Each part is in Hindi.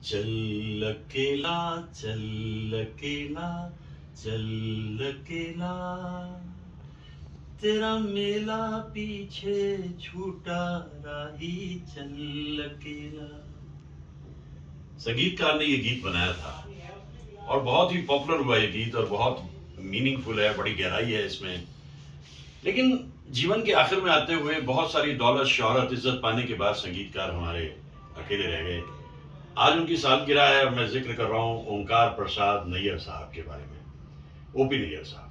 चल अकेला चल अकेला चल अकेला, तेरा मेला पीछे छूटा राही चल अकेला। संगीतकार ने ये गीत बनाया था और बहुत ही पॉपुलर हुआ ये गीत और बहुत मीनिंगफुल है, बड़ी गहराई है इसमें। लेकिन जीवन के आखिर में आते हुए बहुत सारी दौलत शोहरत इज्जत पाने के बाद संगीतकार हमारे अकेले रह गए। आज उनकी सालगिरह है और मैं जिक्र कर रहा हूँ ओंकार प्रसाद नैयर साहब के बारे में। ओपी नैयर साहब,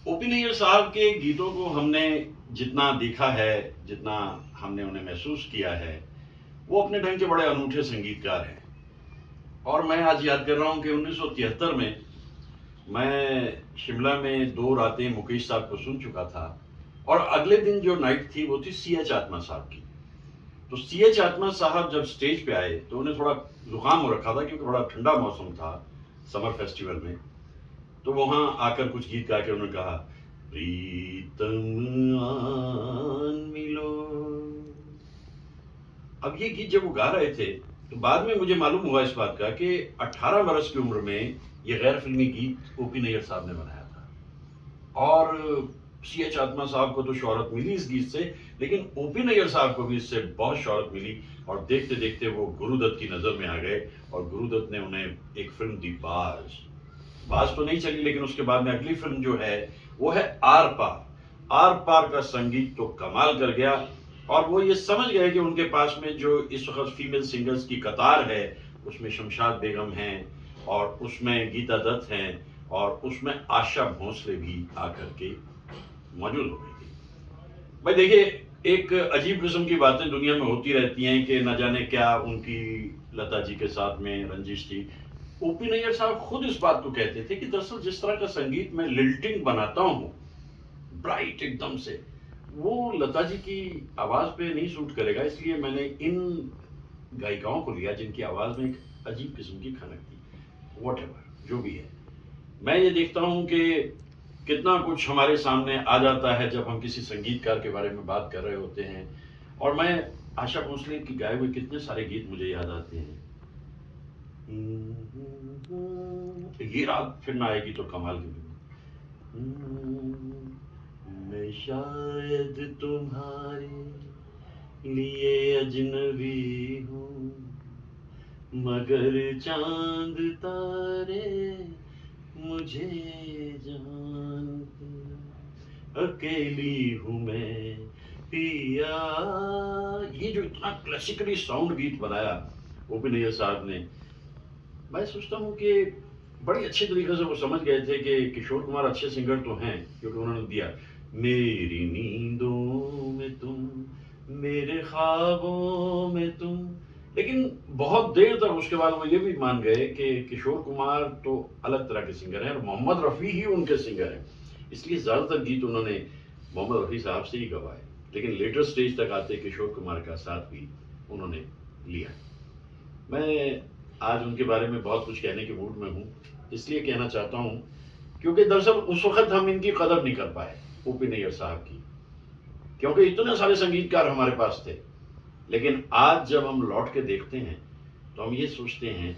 ओपी नैयर साहब के गीतों को हमने जितना देखा है, जितना हमने उन्हें महसूस किया है, वो अपने ढंग के बड़े अनूठे संगीतकार हैं। और मैं आज याद कर रहा हूँ कि 1973 में मैं शिमला में 2 रातें मुकेश साहब को सुन चुका था और अगले दिन जो नाइट थी वो थी सी.एच. आत्मा साहब की। तो सी.एच. आत्मा साहब जब स्टेज पे आए तो उन्हें थोड़ा जुकाम हो रखा था क्योंकि बड़ा ठंडा मौसम था समर फेस्टिवल में। तो वहां आकर कुछ गीत गा के उन्होंने कहा, प्रीतम आन मिलो। अब ये गीत जब वो गा रहे थे तो बाद में मुझे मालूम हुआ इस बात का कि 18 बरस की उम्र में ये गैर फिल्मी गीत ओपी नैयर साहब ने बनाया था। और सी.एच. आत्मा साहब को तो शोहरत मिली इस गीत से, लेकिन ओपी नैयर साहब को भी इससे बहुत शोहरत मिली और देखते देखते वो गुरुदत्त की नजर में आ गए और गुरुदत्त ने उन्हें एक फिल्म दी बाज। बाज तो नहीं चली, लेकिन उसके बाद में अगली फिल्म जो है वो है आर पार। आर पार का संगीत तो कमाल कर गया और वो ये समझ गए कि उनके पास में जो इस वक्त फीमेल सिंगर्स की कतार है उसमें शमशाद बेगम हैं और उसमें गीता दत्त हैं और उसमें आशा भोसले भी आकर के मौजूद हो गई थी। भाई देखिए, एक अजीब किस्म की बातें दुनिया में होती रहती हैं कि न जाने क्या उनकी लता जी के साथ में रंजिश थी। ओपी नैयर साहब खुद इस बात को कहते थे कि दरअसल जिस तरह का संगीत मैं लिल्टिंग बनाता हूँ, ब्राइट एकदम से, वो लता जी की आवाज पे नहीं सूट करेगा, इसलिए मैंने इन गायिकाओं को लिया जिनकी आवाज में एक अजीब किस्म की खनक थी। वॉट जो भी है, मैं ये देखता हूँ कि कितना कुछ हमारे सामने आ जाता है जब हम किसी संगीतकार के बारे में बात कर रहे होते हैं। और मैं आशा भोसले की गाए हुए कितने सारे गीत मुझे याद आते हैं। ये रात फिर ना आएगी तो कमाल की। मैं शायद तुम्हारे लिए अजनबी हूँ, मगर चांद तारे मुझे जानते, अकेली हूँ मैं पिया। ये जो इतना क्लासिकली साउंड गीत बनाया ओपी नैयर साहब ने, मैं सोचता हूँ कि बड़ी अच्छे तरीके से वो समझ गए थे कि किशोर कुमार अच्छे सिंगर तो हैं क्योंकि उन्होंने दिया मेरी नींदों में तुम, मेरे ख्वाबों में तुम। लेकिन बहुत देर तक उसके बाद वो ये भी मान गए कि किशोर कुमार तो अलग तरह के सिंगर हैं और मोहम्मद रफ़ी ही उनके सिंगर हैं, इसलिए ज़्यादातर गीत उन्होंने मोहम्मद रफ़ी साहब से ही गवाए। लेकिन लेटर स्टेज तक आते किशोर कुमार का साथ भी उन्होंने लिया। मैं आज उनके बारे में बहुत कुछ कहने के मूड में हूँ, इसलिए कहना चाहता हूँ क्योंकि दरअसल उस वक्त हम इनकी कदर नहीं कर पाए ओपी नैयर साहब की, क्योंकि इतने सारे संगीतकार हमारे पास थे। लेकिन आज जब हम लौट के देखते हैं तो हम ये सोचते हैं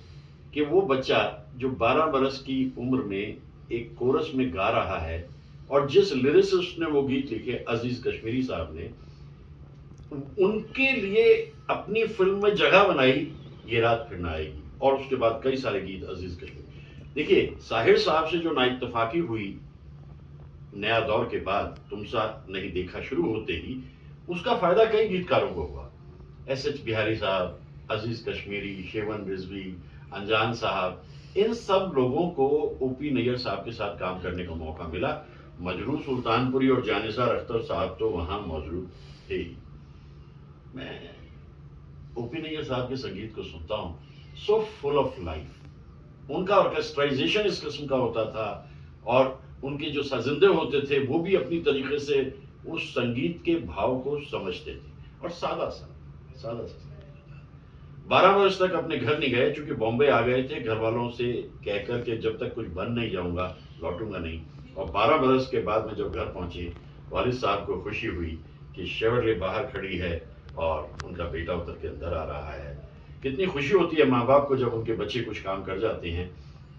कि वो बच्चा जो 12 बरस की उम्र में एक कोरस में गा रहा है और जिस लिरिसिस्ट ने वो गीत लिखे अजीज कश्मीरी साहब ने, उनके लिए अपनी फिल्म में जगह बनाई ये रात फिर ना आएगी और उसके बाद कई सारे गीत अजीज कश्मीरी। देखिए, साहिर साहब से जो नाइत्तफाकी हुई नया दौर के बाद, तुमसा नहीं देखा शुरू होते ही, उसका फायदा कई गीतकारों को हुआ। एस.एच. बिहारी साहब, अजीज कश्मीरी, शेवन रिजवी, अनजान साहब, इन सब लोगों को ओपी नैयर साहब के साथ काम करने का मौका मिला। मजरू सुल्तानपुरी और जानिसार अख्तर साहब तो वहां मौजूद थे। मैं ओपी नैयर साहब के संगीत को सुनता हूँ, सो फुल ऑफ लाइफ। उनका ऑर्केस्ट्राइजेशन इस किस्म का होता था और उनके जो साजिंदे होते थे वो भी अपनी तरीके से उस संगीत के भाव को समझते थे और सादा सा 12 वर्ष तक अपने घर नहीं गए चूंकि बॉम्बे आ गए थे घर वालों से कहकर के जब तक कुछ बन नहीं जाऊंगा लौटूंगा नहीं। और 12 बरस के बाद में जब घर पहुंचे, वालिद साहब को खुशी हुई कि शेवरले बाहर खड़ी है और उनका बेटा उतर के अंदर आ रहा है। कितनी खुशी होती है माँ बाप को जब उनके बच्चे कुछ काम कर जाते हैं।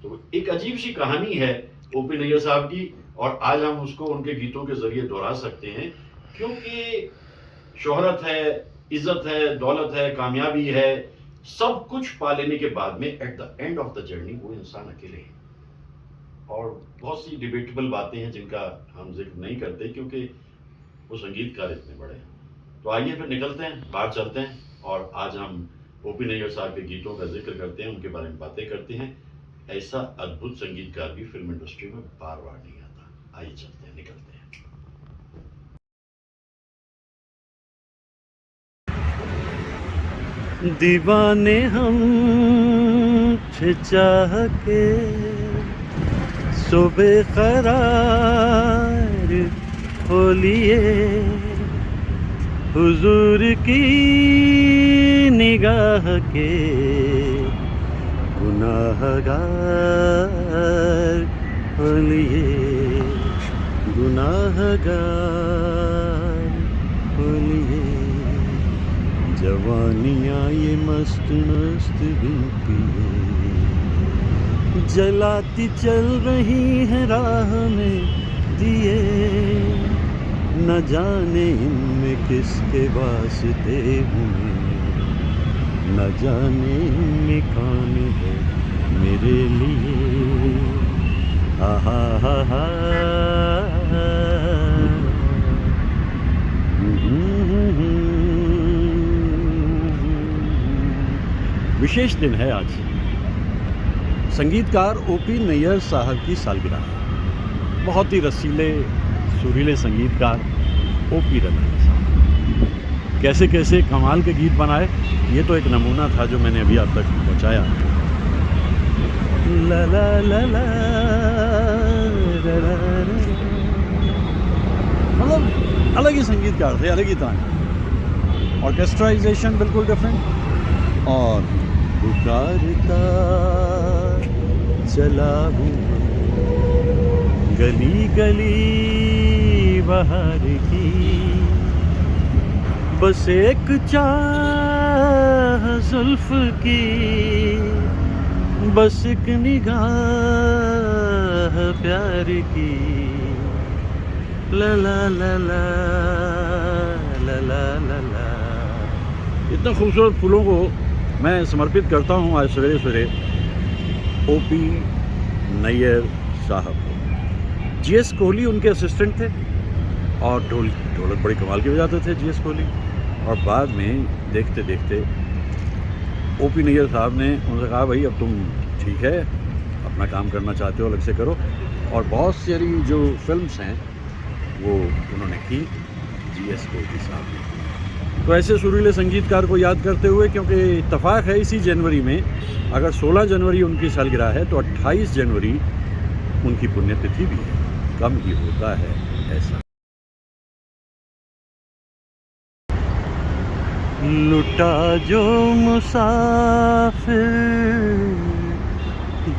तो एक अजीब सी कहानी है ओपी नैयर साहब की, और आज हम उसको उनके गीतों के जरिए दोहरा सकते हैं, क्योंकि शोहरत है, इज्जत है, दौलत है, कामयाबी है, सब कुछ पा लेने के बाद में at the end of the journey वो इंसान अकेले है। और बहुत सी डिबेटेबल बातें हैं जिनका हम जिक्र नहीं करते क्योंकि वो संगीतकार इतने बड़े हैं। तो आइए फिर निकलते हैं, बाहर चलते हैं, और आज हम ओपी नैयर साहब के गीतों का जिक्र करते हैं, उनके बारे में बातें करते हैं। ऐसा अद्भुत संगीतकार भी फिल्म इंडस्ट्री में बार बार नहीं आता। आइए चलते हैं, निकलते हैं। दीवाने हम थे चाह के सो बेकरार हो लिए, हुजूर की निगाह के गुनाहगार हो लिए, गुनाहगार हो लिए। जवानियाँ ये मस्त मस्त बीती जलाती चल रही है राह में दिए, न जाने इनमें किसके वास्ते हुए, न जाने इनमें कौन है मेरे लिए। आहा हा हा विशेष दिन है आज, संगीतकार ओपी नैयर साहब की सालगिरह है। बहुत ही रसीले सुरीले संगीतकार ओपी नैयर साहब कैसे कैसे कमाल के गीत बनाए, ये तो एक नमूना था जो मैंने अभी आप तक पहुंचाया। ला ला ला ला मतलब अलग ही संगीतकार थे, अलग ही तान, ऑर्केस्ट्राइजेशन बिल्कुल डिफरेंट। और पुकारता चला हूँ गली गली बाहर की, बस एक चाह जुल्फ की, बस एक निगाह प्यार की। ला ला ला ला ला ला ला ला। इतना खूबसूरत फूलों को मैं समर्पित करता हूँ आज सवेरे सवेरे ओपी नैयर साहब को। जीएस कोहली उनके असिस्टेंट थे और ढोलक बड़ी कमाल के बजाते थे जीएस कोहली। और बाद में देखते देखते ओपी नैयर साहब ने उनसे कहा भाई अब तुम ठीक है, अपना काम करना चाहते हो अलग से करो। और बहुत सारी जो फिल्म्स हैं वो उन्होंने की जीएस कोहली साहब ने। तो ऐसे सुरीले संगीतकार को याद करते हुए, क्योंकि इत्तफाक है इसी जनवरी में, अगर 16 जनवरी उनकी सालगिरह है तो 28 जनवरी उनकी पुण्यतिथि भी है। कम ही होता है ऐसा। लुटा जो मुसाफिर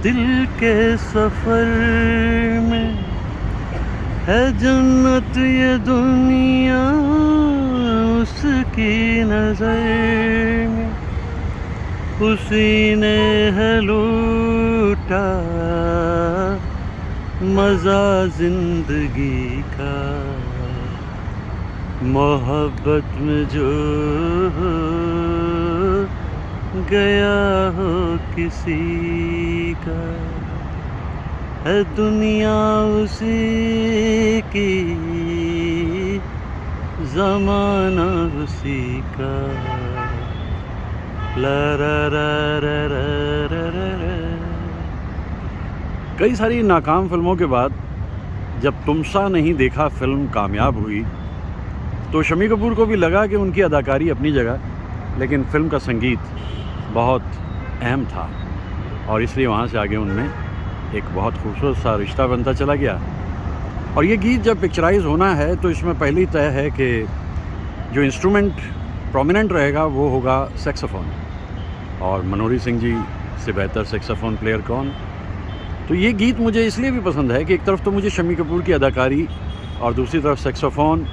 दिल के सफर में, है जन्नत ये दुनिया उसकी नजर में, उसी ने है लूटा मजा जिंदगी का, मोहब्बत में जो गया हो किसी का, है दुनिया उसी की, ज़माना उसी का। ला रा रा रा रा रा रा। कई सारी नाकाम फिल्मों के बाद जब तुमसा नहीं देखा फिल्म कामयाब हुई तो शम्मी कपूर को भी लगा कि उनकी अदाकारी अपनी जगह, लेकिन फिल्म का संगीत बहुत अहम था और इसलिए वहाँ से आगे उनमें एक बहुत खूबसूरत सा रिश्ता बनता चला गया। और ये गीत जब पिक्चराइज होना है तो इसमें पहले ही तय है कि जो इंस्ट्रूमेंट प्रोमिनेंट रहेगा वो होगा सैक्सोफोन, और मनोहरी सिंह जी से बेहतर सैक्सोफोन प्लेयर कौन। तो ये गीत मुझे इसलिए भी पसंद है कि एक तरफ तो मुझे शम्मी कपूर की अदाकारी और दूसरी तरफ सैक्सोफोन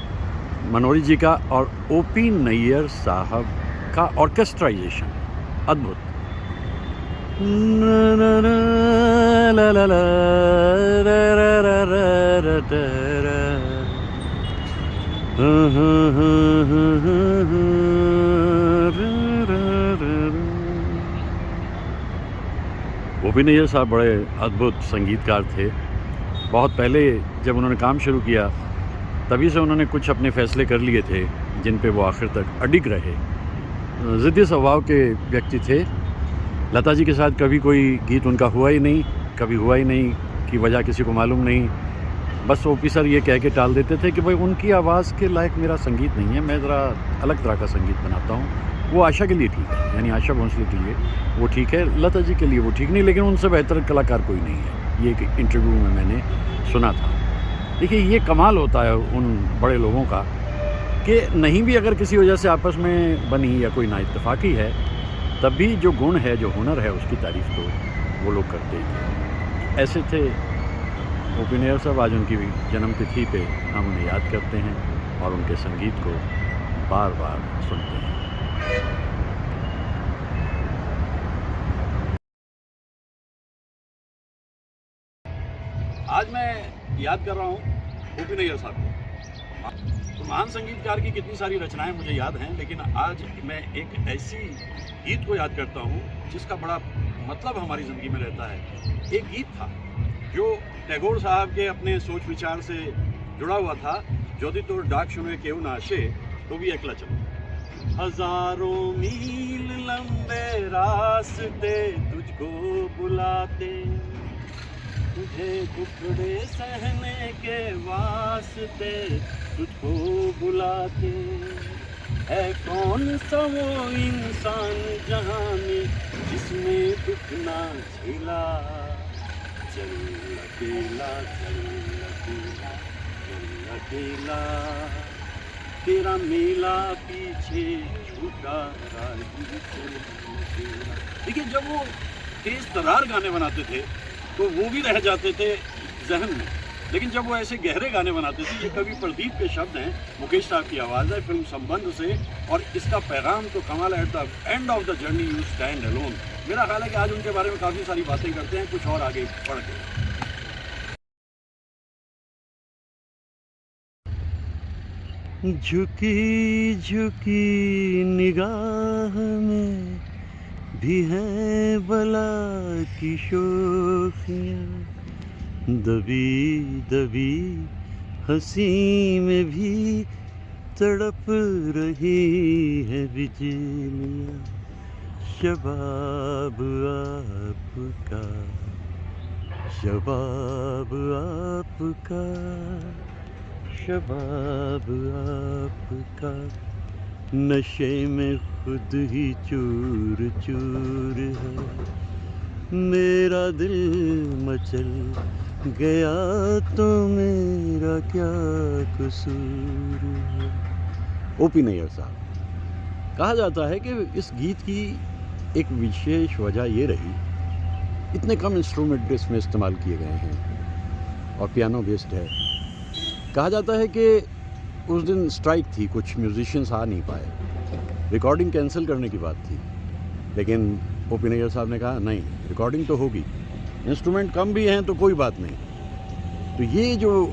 मनोहरी जी का और ओपी नैयर साहब का ऑर्केस्ट्राइजेशन अद्भुत। ना ना ना ला ला ला रा रा रा रा रा रा रा। हाँ हाँ हाँ हाँ हाँ हाँ रा रा रा रा। ओपी नैयर साहब बड़े अद्भुत संगीतकार थे। बहुत पहले जब उन्होंने काम शुरू किया तभी से उन्होंने कुछ अपने फ़ैसले कर लिए थे जिन पे वो आखिर तक अडिग रहे। ज़िद्दी स्वभाव के व्यक्ति थे। लता जी के साथ कभी कोई गीत उनका हुआ ही नहीं, कभी हुआ ही नहीं कि वजह किसी को मालूम नहीं। बस ओपी सर ये कह के टाल देते थे कि भाई उनकी आवाज़ के लायक मेरा संगीत नहीं है, मैं ज़रा अलग तरह का संगीत बनाता हूँ। वो आशा के लिए ठीक है, यानी आशा भोंसले के लिए वो ठीक है, लता जी के लिए वो ठीक नहीं, लेकिन उनसे बेहतर कलाकार कोई नहीं है। ये एक इंटरव्यू में मैंने सुना था। देखिए ये कमाल होता है उन बड़े लोगों का कि नहीं भी अगर किसी वजह से आपस में बनी या कोई नाइत्तेफाकी है, तब भी जो गुण है, जो हुनर है, उसकी तारीफ़ तो वो लोग करते ही थे। ऐसे थे ओपी नैयर साहब। आज उनकी जन्मतिथि पे हम उन्हें याद करते हैं और उनके संगीत को बार बार सुनते हैं। आज मैं याद कर रहा हूँ ओपी नैयर साहब को। तो महान संगीतकार की कितनी सारी रचनाएं मुझे याद हैं, लेकिन आज मैं एक ऐसी गीत को याद करता हूँ जिसका बड़ा मतलब हमारी ज़िंदगी में रहता है। एक गीत था जो टैगोर साहब के अपने सोच विचार से जुड़ा हुआ था। जोदी तोड़ डाक शुने केव नाशे तो भी एकला चलो। हजारों मील लंबे रास्ते तुझको बुलाते, तुझे टुकड़े सहने के वास्ते तुझको बुलाते। है कौन सा वो इंसान जहां में जिसने दुख ना झेला। चल अकेला चल अकेला चल अकेला, तेरा मेला पीछे छूटा राही चल अकेला। देखिए जब वो तेज तरार गाने बनाते थे तो वो भी रह जाते थे जहन में, लेकिन जब वो ऐसे गहरे गाने बनाते थे, ये कवि प्रदीप के शब्द हैं, मुकेश साहब की आवाज़ है, फिल्म संबंध से, और इसका पैगाम तो कमाल है। At the end of the journey you stand alone. मेरा ख्याल है कि आज उनके बारे में काफ़ी सारी बातें करते हैं, कुछ और आगे बढ़ के। झुकी झुकी निगाह में भी है बला की शोखियाँ, दबी दबी हंसी में भी तड़प रही है बिजलियाँ। शबाब आपका, शबाब आपका, शबाब आपका, नशे में खुद ही चूर चूर है। मेरा दिल मचल गया तो मेरा क्या कसूर है। ओपी नैयर साहब। कहा जाता है कि इस गीत की एक विशेष वजह ये रही, इतने कम इंस्ट्रूमेंट इसमें इस्तेमाल किए गए हैं और पियानो बेस्ड है। कहा जाता है कि उस दिन स्ट्राइक थी, कुछ म्यूजिशियंस आ नहीं पाए, रिकॉर्डिंग कैंसिल करने की बात थी, लेकिन ओपी नैयर साहब ने कहा नहीं, रिकॉर्डिंग तो होगी, इंस्ट्रूमेंट कम भी हैं तो कोई बात नहीं। तो ये जो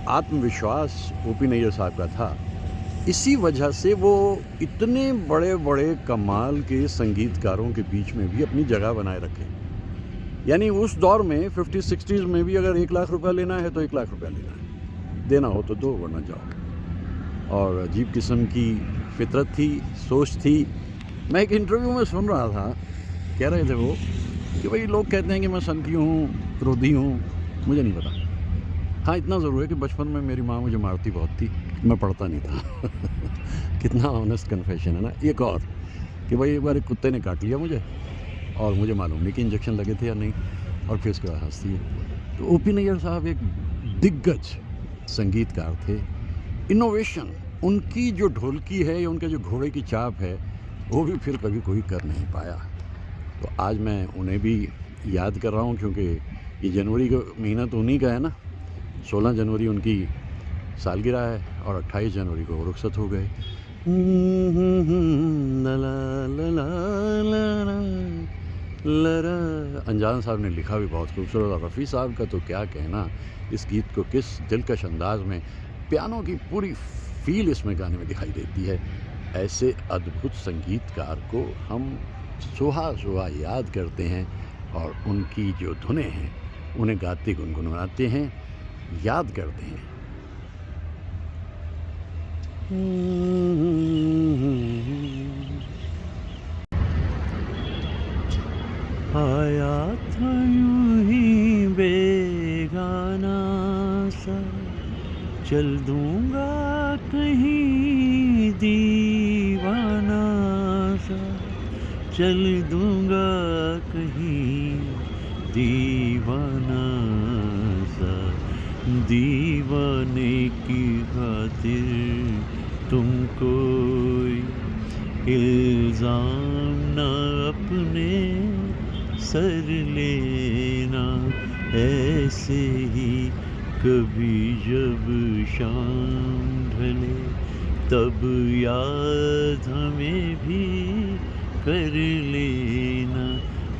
आत्मविश्वास ओपी नैयर साहब का था, इसी वजह से वो इतने बड़े बड़े कमाल के संगीतकारों के बीच में भी अपनी जगह बनाए रखे। यानी उस दौर में 50-60s में भी अगर 1 लाख रुपया लेना है तो 1 लाख रुपया लेना है, देना हो तो दो वरना जाओ। और अजीब किस्म की फितरत थी, सोच थी। मैं एक इंटरव्यू में सुन रहा था, कह रहे थे वो कि भाई लोग कहते हैं कि मैं सनकी हूँ, क्रोधी हूँ, मुझे नहीं पता। हाँ इतना ज़रूर है कि बचपन में मेरी माँ मुझे मारती बहुत थी, मैं पढ़ता नहीं था। कितना ऑनेस्ट कन्फेशन है ना। एक और कि भाई एक बार एक कुत्ते ने काट लिया मुझे और मुझे मालूम नहीं कि इंजेक्शन लगे थे या नहीं, और फिर उसके बाद हंसती है। तो ओपी नैयर साहब एक दिग्गज संगीतकार थे। इनोवेशन उनकी जो ढोलकी है या उनके जो घोड़े की चाप है, वो भी फिर कभी कोई कर नहीं पाया। तो आज मैं उन्हें भी याद कर रहा हूँ, क्योंकि ये जनवरी का महीना तो उन्हीं का है ना। 16 जनवरी उनकी सालगिरह है और 28 जनवरी को रुखसत हो गए। ला ला ला ला ला ला ला ला। अनजान साहब ने लिखा भी बहुत खूबसूरत, और रफ़ी साहब का तो क्या कहना, इस गीत को किस दिलकश अंदाज में, पियानो की पूरी फील इसमें गाने में दिखाई देती है। ऐसे अद्भुत संगीतकार को हम सुहा सुहा याद करते हैं, और उनकी जो धुनें हैं उन्हें गाते गुनगुनाते हैं, याद करते हैं। आया था यूं ही बेगाना सा, चल दूंगा कहीं दीवाना सा, चल दूंगा कहीं दीवाना सा। दीवाने की खातिर तुम कोई इल्ज़ाम ना अपने सर लेना, ऐसे ही कभी जब शाम ढले तब याद हमें भी कर लेना,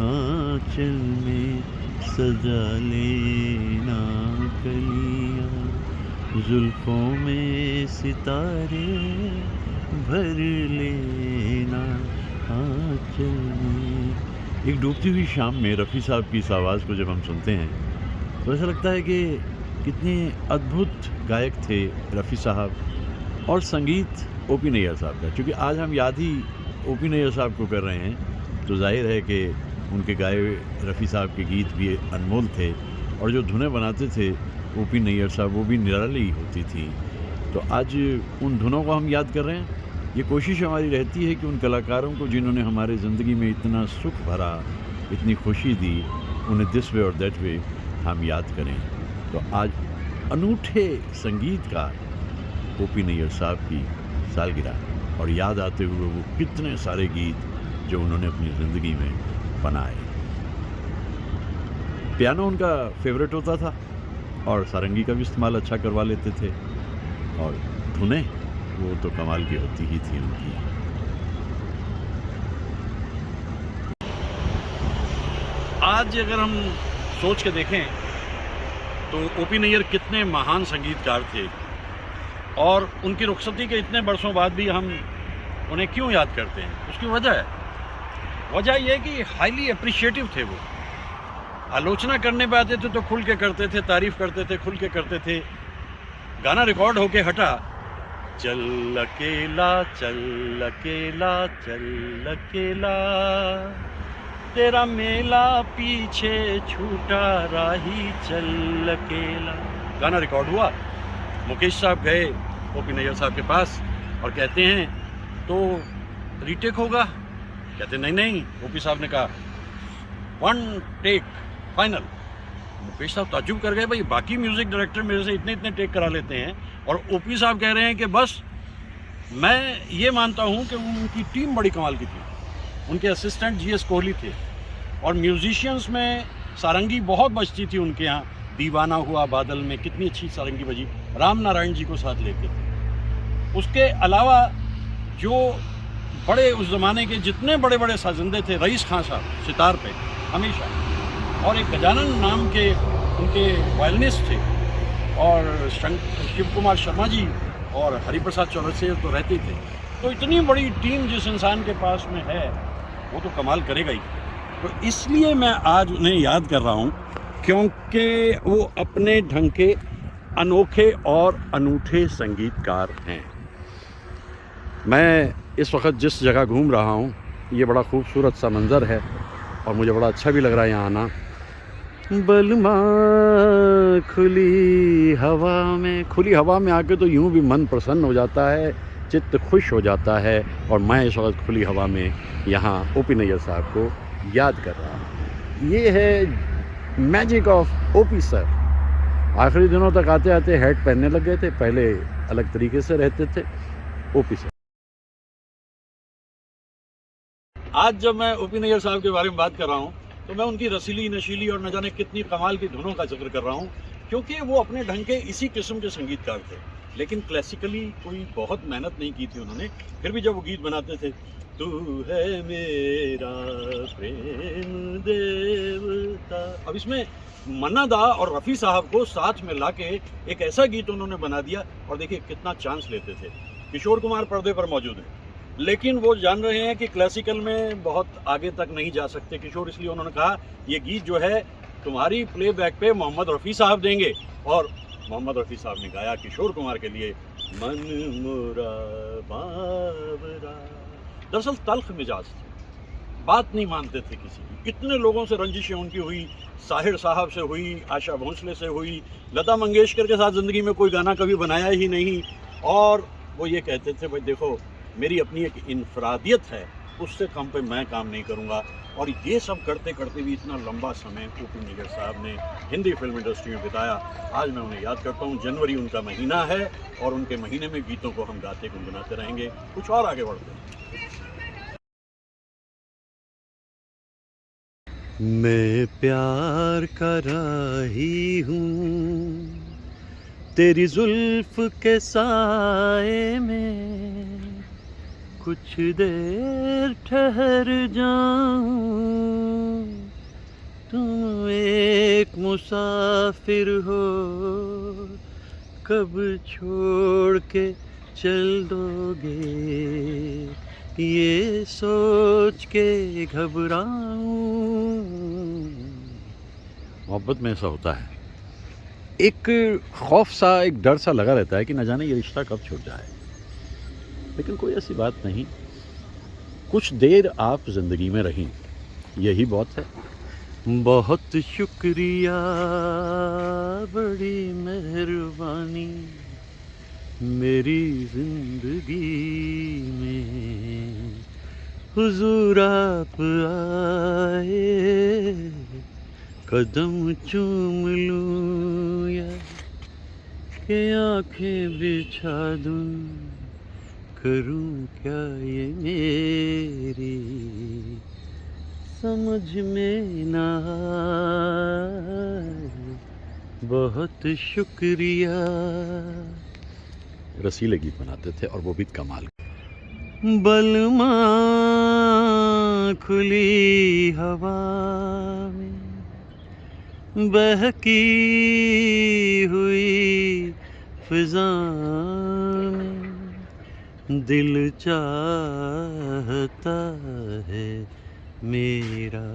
आंचल में सजा लेना कलियां, जुल्फों में सितारे भर लेना आंचल में। एक डूबती हुई शाम में रफ़ी साहब की इस आवाज़ को जब हम सुनते हैं तो ऐसा लगता है कि कितने अद्भुत गायक थे रफ़ी साहब, और संगीत ओ.पी. नैयर साहब का। क्योंकि आज हम याद ही ओ.पी. नैयर साहब को कर रहे हैं, तो जाहिर है कि उनके गाए रफ़ी साहब के गीत भी अनमोल थे, और जो धुनें बनाते थे ओ.पी. नैयर साहब वो भी निराली होती थी। तो आज उन धुनों को हम याद कर रहे हैं। ये कोशिश हमारी रहती है कि उन कलाकारों को जिन्होंने हमारे ज़िंदगी में इतना सुख भरा, इतनी खुशी दी, उन्हें दिस वे और दैट वे हम याद करें। तो आज अनूठे संगीतकार ओ.पी. नैयर साहब की सालगिरह, और याद आते हुए वो कितने सारे गीत जो उन्होंने अपनी ज़िंदगी में बनाए। पियानो उनका फेवरेट होता था, और सारंगी का भी इस्तेमाल अच्छा करवा लेते थे, और धुनें वो तो कमाल की होती ही थी उनकी। आज अगर हम सोच के देखें तो ओ.पी. नैयर कितने महान संगीतकार थे, और उनकी रुखसती के इतने बरसों बाद भी हम उन्हें क्यों याद करते हैं, उसकी वजह यह है कि हाईली अप्रिशिएटिव थे वो। आलोचना करने पे आते थे तो खुल के करते थे, तारीफ करते थे, खुल के करते थे। गाना रिकॉर्ड होके हटा, चल अकेला चल अकेला चल अकेला, तेरा मेला पीछे छूटा राही चल अकेला। गाना रिकॉर्ड हुआ, मुकेश साहब गए ओ.पी. नैयर साहब के पास और कहते हैं तो रीटेक होगा? कहते नहीं। ओ.पी. साहब ने कहा 1 टेक फाइनल। मुकेश साहब ताज्जुब कर गए, भाई बाकी म्यूज़िक डायरेक्टर मेरे से इतने टेक करा लेते हैं, और ओ.पी. साहब कह रहे हैं कि बस मैं ये मानता हूँ कि उनकी टीम बड़ी कमाल की थी। उनके असिस्टेंट जी.एस. कोहली थे, और म्यूजिशियंस में सारंगी बहुत बजती थी उनके यहाँ। दीवाना हुआ बादल में कितनी अच्छी सारंगी बजी, राम नारायण जी को साथ लेके थे। उसके अलावा जो बड़े उस ज़माने के जितने बड़े साजिंदे थे, रईस खान साहब सितार पे हमेशा, और एक गजानन नाम के उनके वायलिनिस्ट थे, और शिव कुमार शर्मा जी और हरिप्रसाद चौरसिया तो रहते ही थे। तो इतनी बड़ी टीम जिस इंसान के पास में है वो तो कमाल करेगा ही। तो इसलिए मैं आज उन्हें याद कर रहा हूँ, क्योंकि वो अपने ढंग के अनोखे और अनूठे संगीतकार हैं। मैं इस वक्त जिस जगह घूम रहा हूँ, ये बड़ा खूबसूरत सा मंज़र है, और मुझे बड़ा अच्छा भी लग रहा है यहाँ आना। बलमा खुली हवा में आके तो यूं भी मन प्रसन्न हो जाता है, चित्त खुश हो जाता है। और मैं इस वक्त खुली हवा में यहाँ ओ.पी. नैयर साहब को याद कर रहा हूँ। ये है मैजिक ऑफ ओ.पी. सर। आखिरी दिनों तक आते आते हैट पहनने लग गए थे, पहले अलग तरीके से रहते थे ओ.पी. सर। आज जब मैं ओ.पी. नैयर साहब के बारे में बात कर रहा हूँ तो मैं उनकी रसीली नशीली और न जाने कितनी कमाल की धुनों का जिक्र कर रहा हूँ, क्योंकि वो अपने ढंग के इसी किस्म के संगीतकार थे। लेकिन क्लासिकली कोई बहुत मेहनत नहीं की थी उन्होंने। फिर भी जब वो गीत बनाते थे, तू है मेरा प्रेम देवता, अब इसमें मन्ना दा और रफ़ी साहब को साथ में लाके एक ऐसा गीत उन्होंने बना दिया। और देखिए कितना चांस लेते थे। किशोर कुमार पर्दे पर मौजूद हैं, लेकिन वो जान रहे हैं कि क्लासिकल में बहुत आगे तक नहीं जा सकते किशोर, इसलिए उन्होंने कहा ये गीत जो है तुम्हारी प्लेबैक पे मोहम्मद रफ़ी साहब देंगे। और मोहम्मद रफ़ी साहब ने गाया किशोर कुमार के लिए मन मोरा बाबरा। दरअसल तल्ख मिजाज थे, बात नहीं मानते थे किसी की। कितने लोगों से रंजिशें उनकी हुई, साहिर साहब से हुई, आशा भोंसले से हुई, लता मंगेशकर के साथ ज़िंदगी में कोई गाना कभी बनाया ही नहीं। और वो ये कहते थे भाई देखो मेरी अपनी एक इनफरादियत है, उससे कम पे मैं काम नहीं करूँगा। और ये सब करते करते भी इतना लंबा समय ओ.पी. निगर साहब ने हिंदी फिल्म इंडस्ट्री में बिताया। आज मैं उन्हें याद करता हूँ, जनवरी उनका महीना है और उनके महीने में गीतों को हम गाते गुनगुनाते रहेंगे। कुछ और आगे बढ़ते हैं। मैं प्यार का राही हूँ, तेरी जुल्फ के साए में कुछ देर ठहर जाऊं। तुम एक मुसाफिर हो, कब छोड़ के चल दोगे, ये सोच के घबराऊं। मोहब्बत में ऐसा होता है, एक खौफ सा, एक डर सा लगा रहता है कि न जाने ये रिश्ता कब छूट जाए। लेकिन कोई ऐसी बात नहीं, कुछ देर आप ज़िंदगी में रहें, यही बहुत है। बहुत शुक्रिया, बड़ी मेहरबानी, मेरी ज़िंदगी में हुजूर आप आए, कदम चूम लूं या कि आंखें बिछा दूं, करूं क्या ये मेरी समझ में ना आए। बहुत शुक्रिया। रसीले गीत बनाते थे और वो भी कमाल। बलमा खुली हवा में बहकी हुई फिजा में दिल चाहता है मेरा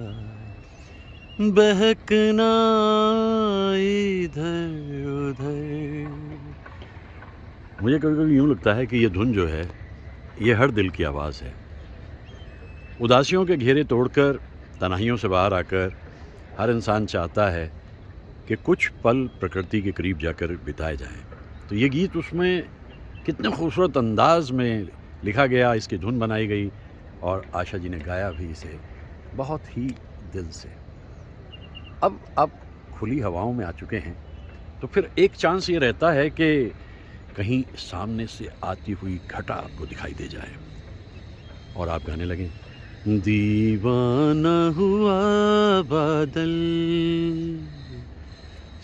बहकना इधर उधर। मुझे कभी कभी यूँ लगता है कि ये धुन जो है ये हर दिल की आवाज़ है। उदासियों के घेरे तोड़कर, तन्हाइयों से बाहर आकर हर इंसान चाहता है कि कुछ पल प्रकृति के करीब जाकर बिताए जाएं। तो ये गीत उसमें कितने खूबसूरत अंदाज में लिखा गया, इसकी धुन बनाई गई और आशा जी ने गाया भी इसे बहुत ही दिल से। अब आप खुली हवाओं में आ चुके हैं तो फिर एक चांस ये रहता है कि कहीं सामने से आती हुई घटा आपको दिखाई दे जाए और आप गाने लगें, दीवाना हुआ बादल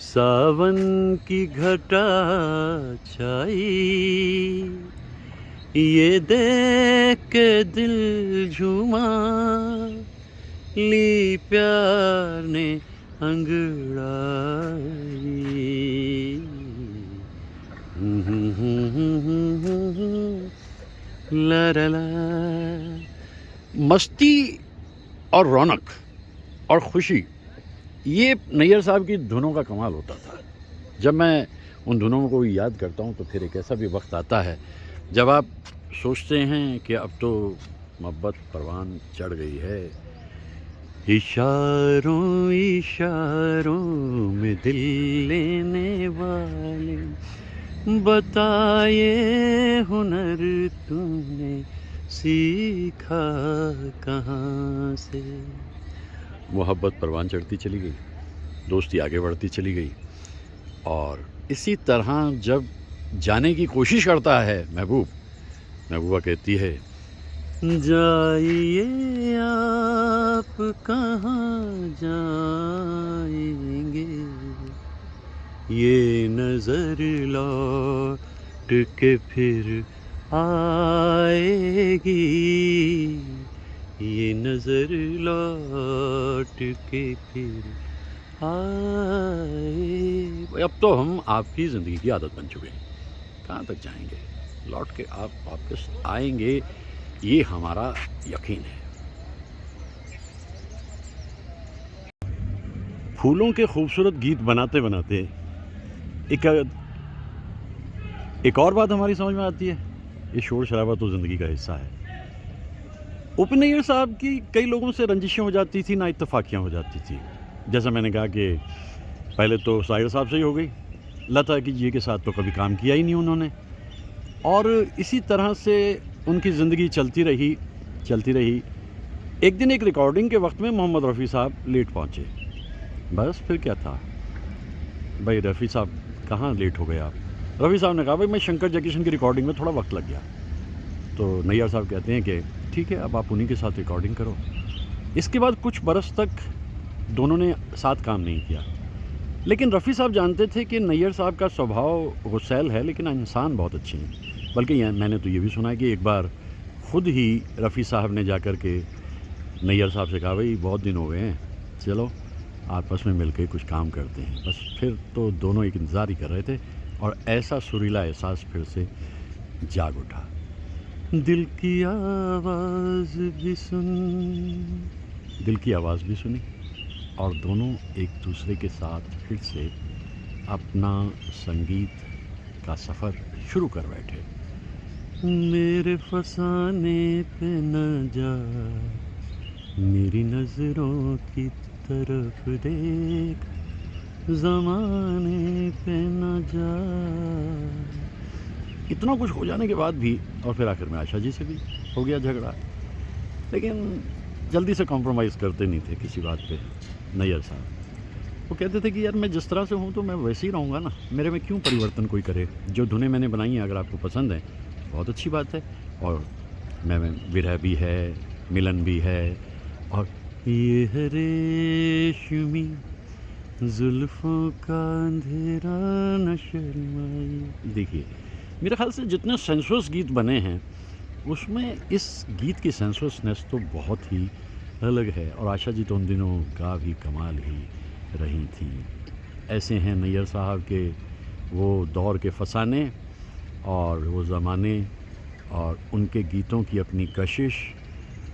सावन की घटा छाई, ये देख के दिल झूमा, ली प्यार ने अंगड़ाई। ला ला ला। मस्ती और रौनक और खुशी, ये नैयर साहब की धुनों का कमाल होता था। जब मैं उन धुनों को याद करता हूँ तो फिर एक ऐसा भी वक्त आता है जब आप सोचते हैं कि अब तो मोहब्बत परवान चढ़ गई है। इशारों इशारों में दिल लेने वाले, बताए हुनर तूने सीखा कहाँ से। मोहब्बत परवान चढ़ती चली गई, दोस्ती आगे बढ़ती चली गई और इसी तरह जब जाने की कोशिश करता है महबूबा कहती है, जाइए आप कहाँ जाएंगे, ये नज़र लौट के फिर आएगी, ये नज़र लौट के फिर आए। अब तो हम आपकी ज़िंदगी की आदत बन चुके हैं, कहाँ तक जाएंगे, लौट के आप वापस आएंगे, ये हमारा यकीन है। फूलों के खूबसूरत गीत बनाते बनाते एक और बात हमारी समझ में आती है, ये शोर शराबा तो ज़िंदगी का हिस्सा है। ओपन नैयर साहब की कई लोगों से रंजिशें हो जाती थी, ना इत्तफाकियाँ हो जाती थी। जैसा मैंने कहा कि पहले तो साहिर साहब से ही हो गई, लता जी के साथ तो कभी काम किया ही नहीं उन्होंने, और इसी तरह से उनकी ज़िंदगी चलती रही। एक दिन एक रिकॉर्डिंग के वक्त में मोहम्मद रफ़ी साहब लेट पहुँचे। बस फिर क्या था भाई, रफ़ी साहब कहाँ लेट हो गए आप? रफ़ी साहब ने कहा भाई मैं शंकर जयकिशन की रिकॉर्डिंग में थोड़ा वक्त लग गया। तो नैयर साहब कहते हैं कि ठीक है, अब आप उन्हीं के साथ रिकॉर्डिंग करो। इसके बाद कुछ बरस तक दोनों ने साथ काम नहीं किया, लेकिन रफ़ी साहब जानते थे कि नैयर साहब का स्वभाव गुस्सैल है, लेकिन इंसान बहुत अच्छे हैं। बल्कि मैंने तो ये भी सुना है कि एक बार ख़ुद ही रफ़ी साहब ने जाकर के नैयर साहब से कहा भाई बहुत दिन हो गए हैं, चलो आपस में मिलकर कुछ काम करते हैं। बस फिर तो दोनों एक इंतज़ार ही कर रहे थे, और ऐसा सुरीला एहसास फिर से जाग उठा। दिल की आवाज़ भी सुनी, और दोनों एक दूसरे के साथ फिर से अपना संगीत का सफ़र शुरू कर बैठे। मेरे फसाने पे न जा, मेरी नज़रों की तरफ देख, ज़माने पे न जा। इतना कुछ हो जाने के बाद भी, और फिर आखिर में आशा जी से भी हो गया झगड़ा, लेकिन जल्दी से कॉम्प्रोमाइज़ करते नहीं थे किसी बात पे नैयर साहब। वो कहते थे कि यार मैं जिस तरह से हूँ तो मैं वैसे ही रहूँगा ना, मेरे में क्यों परिवर्तन कोई करे। जो धुनें मैंने बनाई हैं अगर आपको पसंद है बहुत अच्छी बात है, और मैं विरह भी है, मिलन भी है, और ये है रेशमी जुल्फ़ों का अंधेरा न शर्माए। देखिए मेरे ख्याल से जितने सेंसुअस गीत बने हैं उसमें इस गीत की सेंसुअसनेस तो बहुत ही अलग है, और आशा जी तो उन दिनों का भी कमाल ही रही थी। ऐसे हैं नैयर साहब के वो दौर के फसाने और वो ज़माने, और उनके गीतों की अपनी कशिश,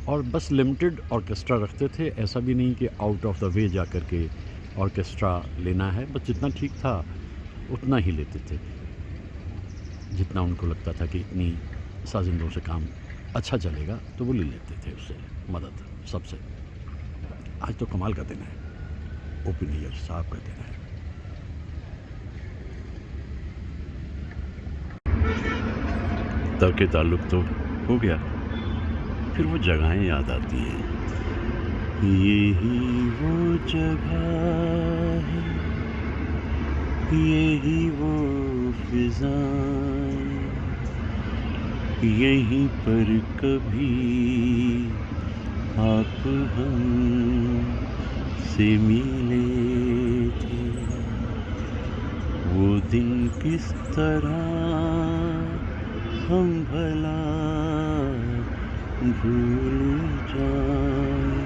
और बस लिमिटेड ऑर्केस्ट्रा रखते थे। ऐसा भी नहीं कि आउट ऑफ द वे जा कर के ऑर्केस्ट्रा लेना है, बस जितना ठीक था उतना ही लेते थे, जितना उनको लगता था कि इतनी साजिंदों से काम अच्छा चलेगा तो वो ले लेते थे उससे मदद सबसे। आज तो कमाल का दिन है, ओपन नैयर साहब का दिन है। तब के ताल्लुक तो हो गया, फिर वो जगहें याद आती हैं। यही वो जगह है, यही वो फिज़ाएं, यहीं पर कभी आप हम से मिले थे। वो दिन किस तरह हम भला भूल जाएं।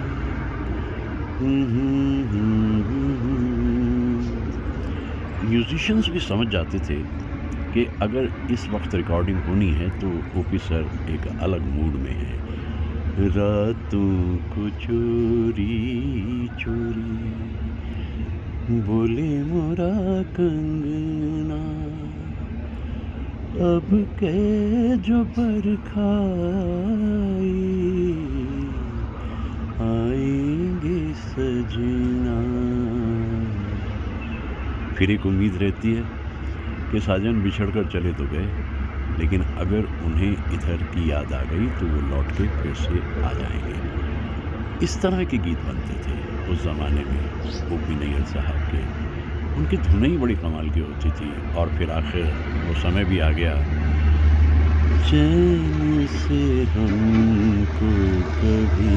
म्यूजिशियंस भी समझ जाते थे कि अगर इस वक्त रिकॉर्डिंग होनी है तो ओपी सर एक अलग मूड में है। रातों को चोरी चोरी बोले मोरा कंगना, अब के जो बरखाई आएंगे सजना। फिर एक उम्मीद रहती है कि साजन बिछड़कर चले तो गए, लेकिन अगर उन्हें इधर की याद आ गई तो वो लौट के फिर से आ जाएंगे। इस तरह के गीत बनते थे उस ज़माने में ओपी नैयर साहब के। उनकी धुनें ही बड़ी कमाल की होती थी, और फिर आखिर वो समय भी आ गया। चैन से हमको कभी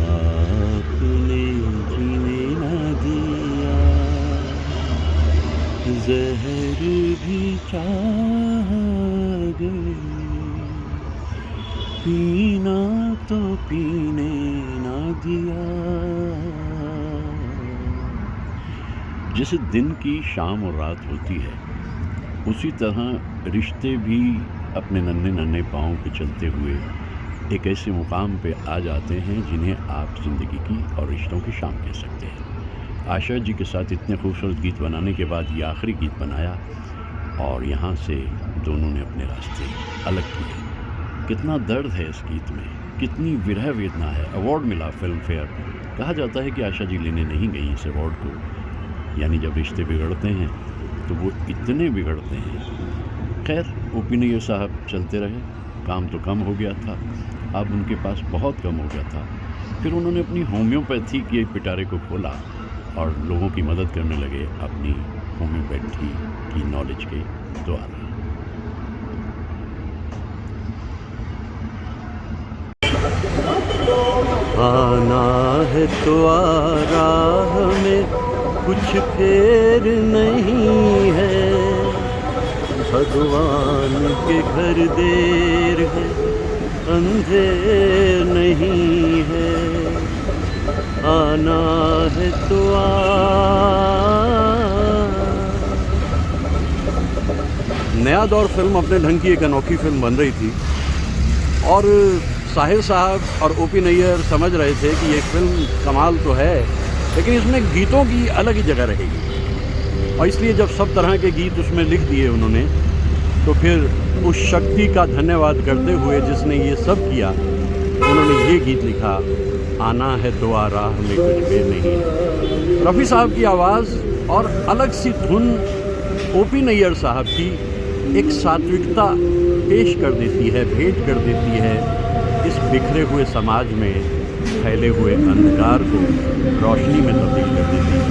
आपने जीने न दिया, ज़हर चाह गए, पीना तो पीने ना दिया। जैसे दिन की शाम और रात होती है, उसी तरह रिश्ते भी अपने नन्हे नन्हे पाँव पे चलते हुए एक ऐसे मुकाम पे आ जाते हैं जिन्हें आप ज़िंदगी की और रिश्तों की शाम कह सकते हैं। आशा जी के साथ इतने खूबसूरत गीत बनाने के बाद ये आखिरी गीत बनाया और यहाँ से दोनों ने अपने रास्ते अलग किए। कितना दर्द है इस गीत में, कितनी विरह वेदना है। अवार्ड मिला फिल्म फेयर। कहा जाता है कि आशा जी लेने नहीं गई इस अवार्ड को, यानी जब रिश्ते बिगड़ते हैं तो वो इतने बिगड़ते हैं। खैर, ओपी नैयर साहब चलते रहे, काम तो कम हो गया था, अब उनके पास बहुत कम हो गया था। फिर उन्होंने अपनी होम्योपैथी के पिटारे को खोला और लोगों की मदद करने लगे अपनी होम्योपैथी की नॉलेज के द्वारा। आना है तो आ राह में, कुछ फेर नहीं है, भगवान के घर देर है, अंधेर नहीं है। आना है तो नया दौर फिल्म अपने ढंग की एक अनोखी फिल्म बन रही थी और साहिर साहब और ओपी नैयर समझ रहे थे कि ये फिल्म कमाल तो है, लेकिन इसमें गीतों की अलग ही जगह रहेगी। और इसलिए जब सब तरह के गीत उसमें लिख दिए उन्होंने, तो फिर उस शक्ति का धन्यवाद करते हुए जिसने ये सब किया, उन्होंने ये गीत लिखा, आना है तो आ राह में कुछ भी नहीं है। रफ़ी साहब की आवाज़ और अलग सी धुन ओपी नैयर साहब की एक सात्विकता पेश कर देती है, भेंट कर देती है इस बिखरे हुए समाज में फैले हुए अंधकार को रोशनी में तब्दील कर देती है।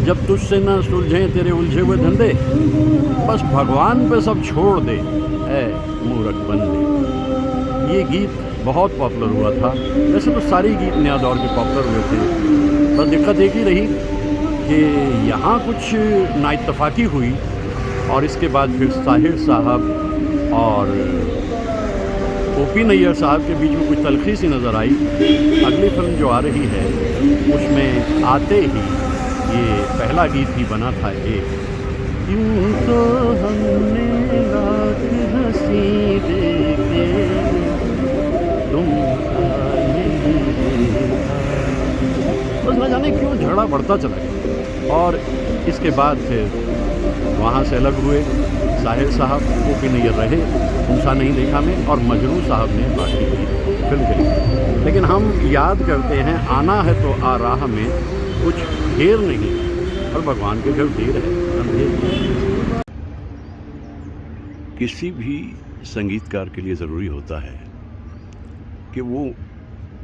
जब तुझसे न सुलझें तेरे उलझे हुए धंधे, बस भगवान पे सब छोड़ दे, ऐ मूर्ख बंदे। ये गीत बहुत पॉपुलर हुआ था। वैसे तो सारे गीत नया दौर के पॉपुलर हुए थे, बस दिक्कत एक ही रही कि यहाँ कुछ नाइत्तफाकी हुई और इसके बाद फिर साहिर साहब और ओपी नैयर साहब के बीच में कुछ तलखी सी नज़र आई। अगली फिल्म जो आ रही है उसमें आते ही ये पहला गीत ही बना था एक, यूं तो हमने लाख हंसी देखे तुमसा नहीं देखा। बस न जाने क्यों झगड़ा बढ़ता चला गया और इसके बाद फिर वहाँ से अलग हुए। साहिर साहब ओपी नैयर रहे तुमसा नहीं देखा में, और मजरू साहब ने बाकी की फिल्म के लिए। लेकिन हम याद करते हैं आना है तो आ राह में कुछ देर नहीं, और भगवान के घर देर है, अंधेर नहीं। किसी भी संगीतकार के लिए ज़रूरी होता है कि वो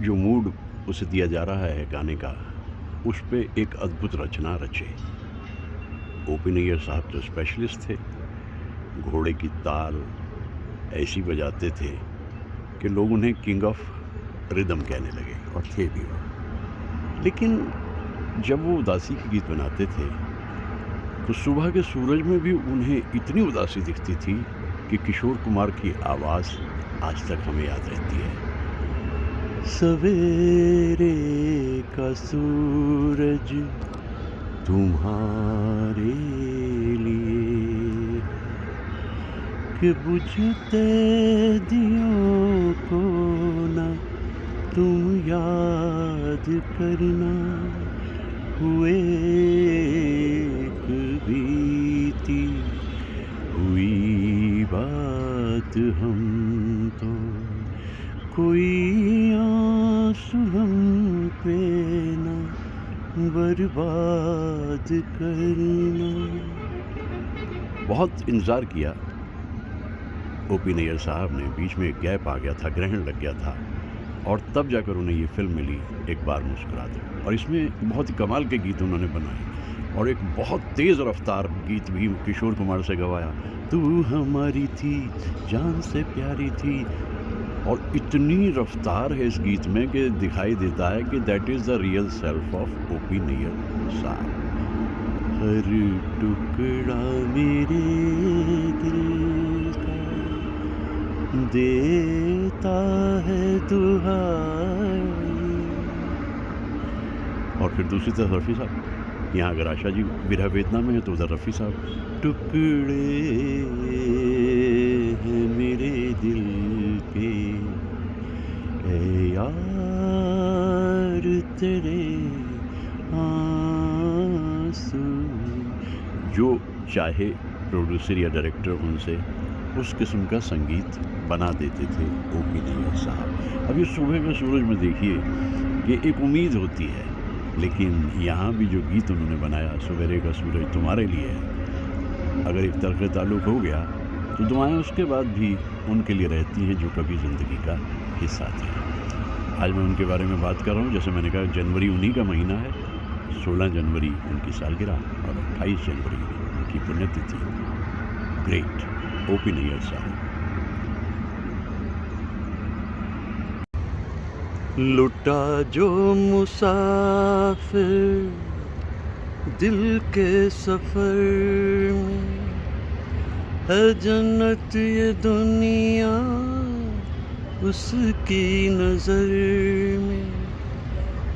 जो मूड उसे दिया जा रहा है गाने का, उस पे एक अद्भुत रचना रचे। ओपी नैयर साहब तो स्पेशलिस्ट थे, घोड़े की ताल ऐसी बजाते थे कि लोग उन्हें किंग ऑफ रिदम कहने लगे, और थे भी वो। लेकिन जब वो उदासी के गीत बनाते थे तो सुबह के सूरज में भी उन्हें इतनी उदासी दिखती थी कि किशोर कुमार की आवाज़ आज तक हमें याद रहती है। सवेरे का सूरज तुम्हारे लिए, कि बुझते दियों को न तुम याद करना, हुए एक बीती हुई बात हम तो, कोई आंसू हम पे न बर्बाद करना। बहुत इंतज़ार किया ओपी नैयर साहब ने, बीच में एक गैप आ गया था, ग्रहण लग गया था, और तब जाकर उन्हें ये फिल्म मिली एक बार मुस्कुरा दो। और इसमें बहुत ही कमाल के गीत उन्होंने बनाए और एक बहुत तेज़ रफ्तार गीत भी किशोर कुमार से गवाया, तू हमारी थी जान से प्यारी थी। और इतनी रफ्तार है इस गीत में कि दिखाई देता है कि that is the real self of OP Nayyar साहब। हर टुकड़ा मेरे दिल का देता है दुहाई। और फिर दूसरी तरफ रफ़ी साहब, यहाँ अगर आशा जी विरह वेदना में है तो उधर रफ़ी साहब, टुकड़े हैं मेरे दिल के ए यार तेरे आंसू। जो चाहे प्रोड्यूसर या डायरेक्टर उनसे उस किस्म का संगीत बना देते थे O.P. नैयर साहब। अब ये सुबह के सूरज में देखिए, ये एक उम्मीद होती है, लेकिन यहाँ भी जो गीत उन्होंने बनाया, सवेरे का सूरज तुम्हारे लिए है, अगर एक तरफ़ ताल्लुक़ हो गया तो दुआएं उसके बाद भी उनके लिए रहती हैं जो कभी ज़िंदगी का हिस्सा थे। आज मैं उनके बारे में बात कर रहा हूँ। जैसे मैंने कहा, जनवरी उन्हीं का महीना है, 16 जनवरी उनकी सालगिरह और 28 जनवरी उनकी पुण्यतिथि। Great O.P. नैयर साहब। लुटा जो मुसाफिर दिल के सफर में, है जन्नत ये दुनिया उसकी नजर में,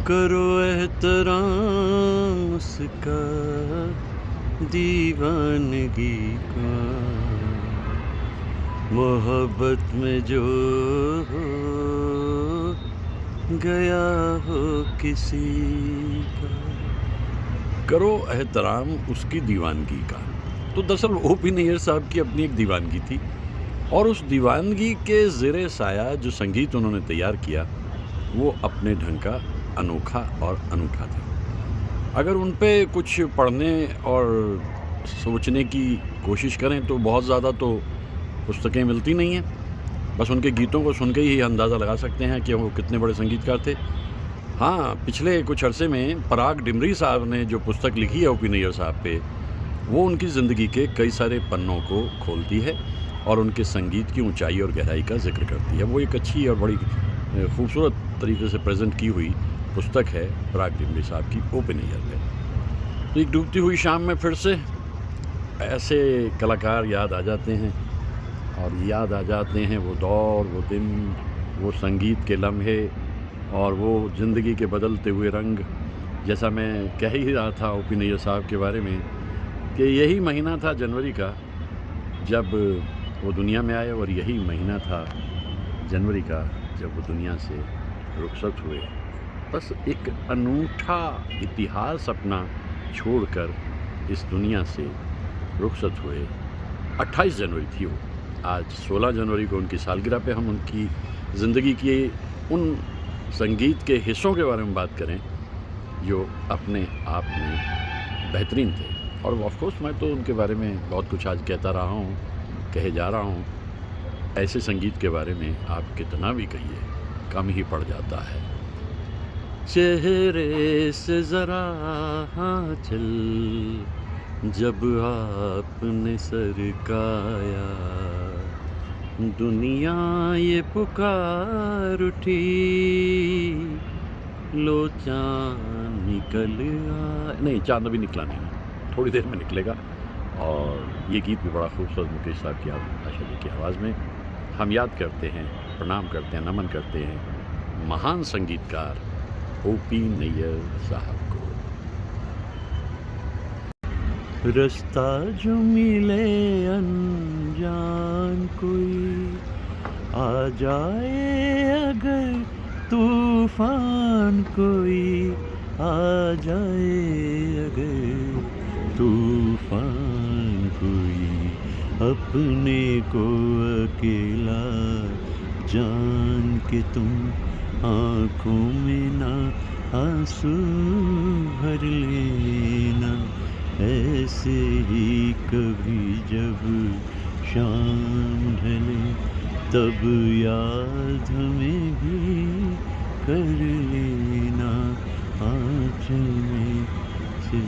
करो एहतराम उसका दीवानगी का, मोहब्बत में जो गया हो किसी का, करो एहतराम उसकी दीवानगी का। तो दरअसल O.P. नैयर साहब की अपनी एक दीवानगी थी, और उस दीवानगी के ज़ेरे साया जो संगीत उन्होंने तैयार किया वो अपने ढंग का अनोखा और अनूठा था। अगर उन पे कुछ पढ़ने और सोचने की कोशिश करें तो बहुत ज़्यादा तो पुस्तकें मिलती नहीं हैं, बस उनके गीतों को सुन के ही अंदाज़ा लगा सकते हैं कि वो कितने बड़े संगीतकार थे। हाँ, पिछले कुछ अरसे में पराग डिमरी साहब ने जो पुस्तक लिखी है O.P. नैयर साहब पे, वो उनकी ज़िंदगी के कई सारे पन्नों को खोलती है और उनके संगीत की ऊंचाई और गहराई का जिक्र करती है। वो एक अच्छी और बड़ी खूबसूरत तरीके से प्रेजेंट की हुई पुस्तक है पराग डिमरी साहब की O.P. नैयर पे। तो एक डूबती हुई शाम में फिर से ऐसे कलाकार याद आ जाते हैं, और याद आ जाते हैं वो दौर, वो दिन, वो संगीत के लम्हे और वो ज़िंदगी के बदलते हुए रंग। जैसा मैं कह ही रहा था O.P. नैयर साहब के बारे में कि यही महीना था जनवरी का जब वो दुनिया में आए, और यही महीना था जनवरी का जब वो दुनिया से रुखसत हुए। बस एक अनूठा इतिहास अपना छोड़कर इस दुनिया से रुखसत हुए। 28 जनवरी थी वो। आज 16 जनवरी को उनकी सालगिरह पे हम उनकी ज़िंदगी के उन संगीत के हिस्सों के बारे में बात करें जो अपने आप में बेहतरीन थे। और ऑफ कोर्स मैं तो उनके बारे में बहुत कुछ आज कहता रहा हूँ, कहे जा रहा हूँ। ऐसे संगीत के बारे में आप कितना भी कहिए कम ही पड़ जाता है। चेहरे से ज़रा हाँ चल जब आपने सरकाया, दुनिया ये पुकार उठी, लो चाँद निकल आ। नहीं, चाँद अभी निकला नहीं, थोड़ी देर में निकलेगा। और ये गीत भी बड़ा खूबसूरत मुकेश साहब की आशा जी की आवाज़ में हम याद करते हैं, प्रणाम करते हैं, नमन करते हैं महान संगीतकार O.P. नैयर साहब को। रास्ता जो मिले अनजान कोई, आ जाए अगर तूफान कोई, आ जाए अगर तूफान कोई, अपने को अकेला जान के तुम आँखों में ना आंसू भर लेना। ऐसे ही कभी जब शाम ढले तब याद हमें भी कर लेना। आँचल में से